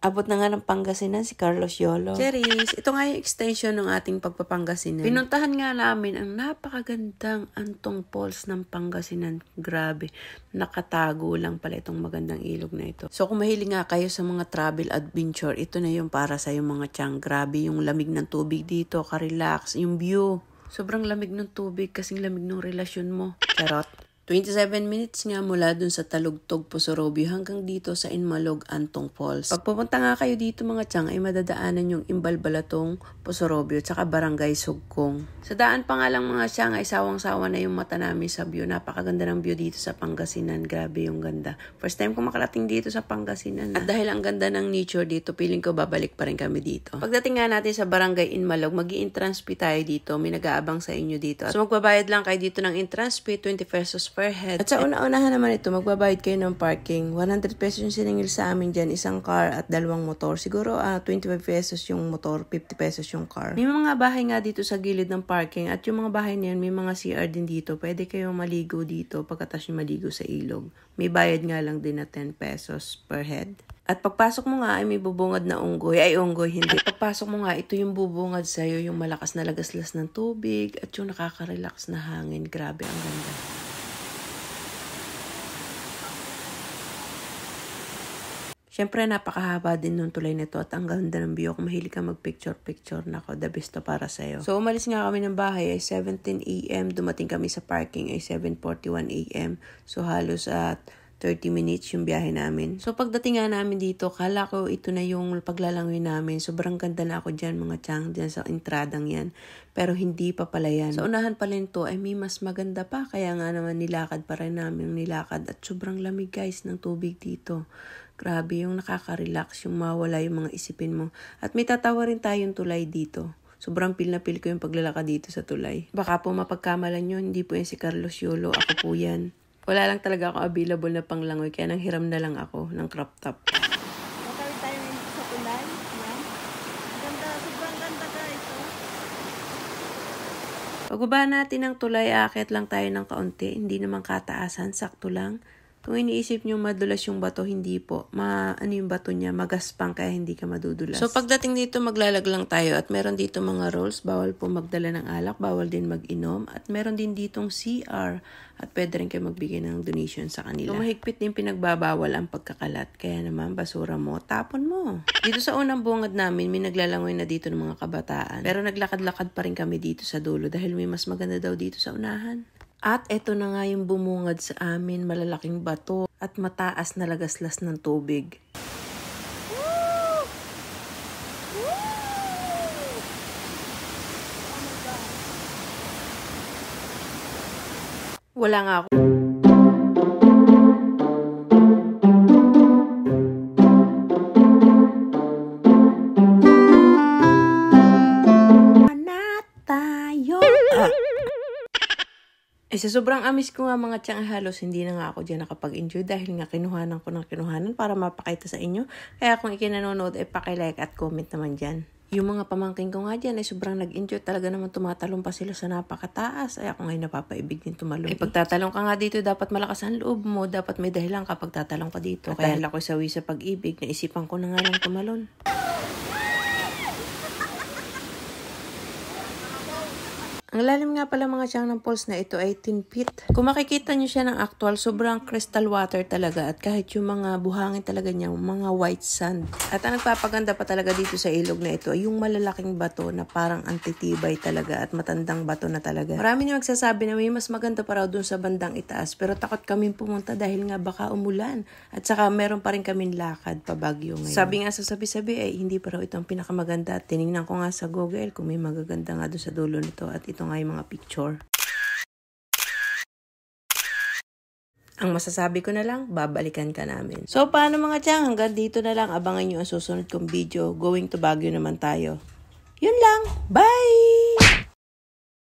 Abot na nga ng Pangasinan si Carlos Yolo. Cheris, ito nga yung extension ng ating pagpapangasinan. Pinuntahan nga namin ang napakagandang Antong Falls ng Pangasinan. Grabe, nakatago lang pala itong magandang ilog na ito. So kung mahilig nga kayo sa mga travel adventure, ito na yung para sa yung mga tiyang. Grabe yung lamig ng tubig dito, ka-relax, yung view. Sobrang lamig ng tubig kasing lamig ng relasyon mo. Charot. 27 minutes nga mula dun sa Talugtog, Pusorobio hanggang dito sa Inmalog, Antong Falls. Pag pupunta nga kayo dito mga tiyang ay madadaanan yung Imbalbalatong, Pusorobio at saka Barangay Sugkong. Sa daan pa nga lang mga tiyang ay sawang-sawa na yung mata namin sa view. Napakaganda ng view dito sa Pangasinan. Grabe yung ganda. First time ko makarating dito sa Pangasinan. At dahil ang ganda ng nature dito, feeling ko babalik pa rin kami dito. Pagdating nga natin sa Barangay Inmalog, mag-i-entrance fee tayo dito. May nag-aabang sa inyo dito. So magbabayad lang kayo dito ng entrance fee, 20 pesos per head. At sa una-unahan naman ito, magbabayad kayo ng parking. 100 pesos yung siningil sa amin dyan, isang car at dalawang motor. Siguro 25 pesos yung motor, 50 pesos yung car. May mga bahay nga dito sa gilid ng parking at yung mga bahay na yun, may mga CR din dito. Pwede kayong maligo dito pagkatapos yung maligo sa ilog. May bayad nga lang din na 10 pesos per head. At pagpasok mo nga ay may bubungad na unggoy. Ay, unggoy, hindi. At pagpasok mo nga, ito yung bubungad sa'yo, yung malakas na lagaslas ng tubig at yung nakaka-relax na hangin. Grabe, ang ganda. Siyempre, napakahaba din nung tulay nito at ang ganda ng view. Kung mahilig ka mag-picture-picture, nako, the best to para sa'yo. So, umalis nga kami ng bahay ay 7:10 AM. Dumating kami sa parking ay 7:41 AM. So, halos at 30 minutes yung biyahe namin. So, pagdating nga namin dito, kala ko ito na yung paglalangoy namin. Sobrang ganda na ako dyan, mga tiyang, dyan sa entradang yan. Pero hindi pa pala yan. Sa unahan pala nito ay may mas maganda pa. Kaya nga naman nilakad pa rin namin yung nilakad. At sobrang lamig guys ng tubig dito. Grabe yung nakaka-relax, yung mawala yung mga isipin mo. At may tatawa rin tayong tulay dito. Sobrang pil na pil ko yung paglalakad dito sa tulay. Baka po mapagkamalan yun, hindi po yan si Carlos Yolo, ako po yan. Wala lang talaga ako available na panglangoy, kaya nang hiram na lang ako ng crop top. Matawid tayo ngayon sa tulay. Yan. Ganda, sobrang ganda guys. Oh. Pagbaba natin ng tulay, aakyat lang tayo ng kaunti. Hindi naman kataasan, sakto lang. Kung iniisip nyo madulas yung bato, hindi po. Ano yung bato niya, magaspang kaya hindi ka madudulas. So pagdating dito, maglalag lang tayo at meron dito mga rules. Bawal po magdala ng alak, bawal din mag-inom. At meron din ditong CR at pwede rin kayo magbigay ng donation sa kanila. So mahigpit din pinagbabawal ang pagkakalat. Kaya naman, basura mo, tapon mo. Dito sa unang bungad namin, may naglalangoy na dito ng mga kabataan. Pero naglakad-lakad pa rin kami dito sa dulo dahil may mas maganda daw dito sa unahan. At eto na nga yung bumungad sa amin, malalaking bato at mataas na lagaslas ng tubig. Woo! Woo! Oh my God. Wala nga ako. Sa sobrang amis ko nga mga tiyang, halos hindi na nga ako dyan nakapag-enjoy dahil nga kinuhanan ko ng kinuhanan para mapakita sa inyo. Kaya kung ikinanonood ay pakilike at comment naman dyan. Yung mga pamangking ko nga dyan ay sobrang nag-enjoy. Talaga naman tumatalong pa sila sa napakataas. Ay ako ngayon napapaibig din tumalong. Ay pagtatalong ka nga dito, dapat malakas ang loob mo. Dapat may dahilan kapag tatalong ka dito. At kaya ako sawi sa pag-ibig, naisipan ko na nga lang tumalon. Ang lalim nga pala mga tiyang ng falls na ito ay 10 feet. Kung makikita nyo siya ng actual, sobrang crystal water talaga. At kahit yung mga buhangin talaga niya, mga white sand. At ang nagpapaganda pa talaga dito sa ilog na ito ay yung malalaking bato na parang antitibay talaga at matandang bato na talaga. Marami na magsasabi na may mas maganda pa raw dun sa bandang itaas. Pero takot kami pumunta dahil nga baka umulan. At saka meron pa rin kaming lakad pa Baguio ngayon. Sabi nga sa sabi-sabi ay hindi pa raw ito ang pinakamaganda. At tinignan ko nga sa Google kung may magaganda nga dun sa dulo nito. At ito nga yung mga picture. Ang masasabi ko na lang, babalikan ka namin. So, paano mga tiyang? Hanggang dito na lang. Abangan nyo ang susunod kong video. Going to Baguio naman tayo. Yun lang. Bye!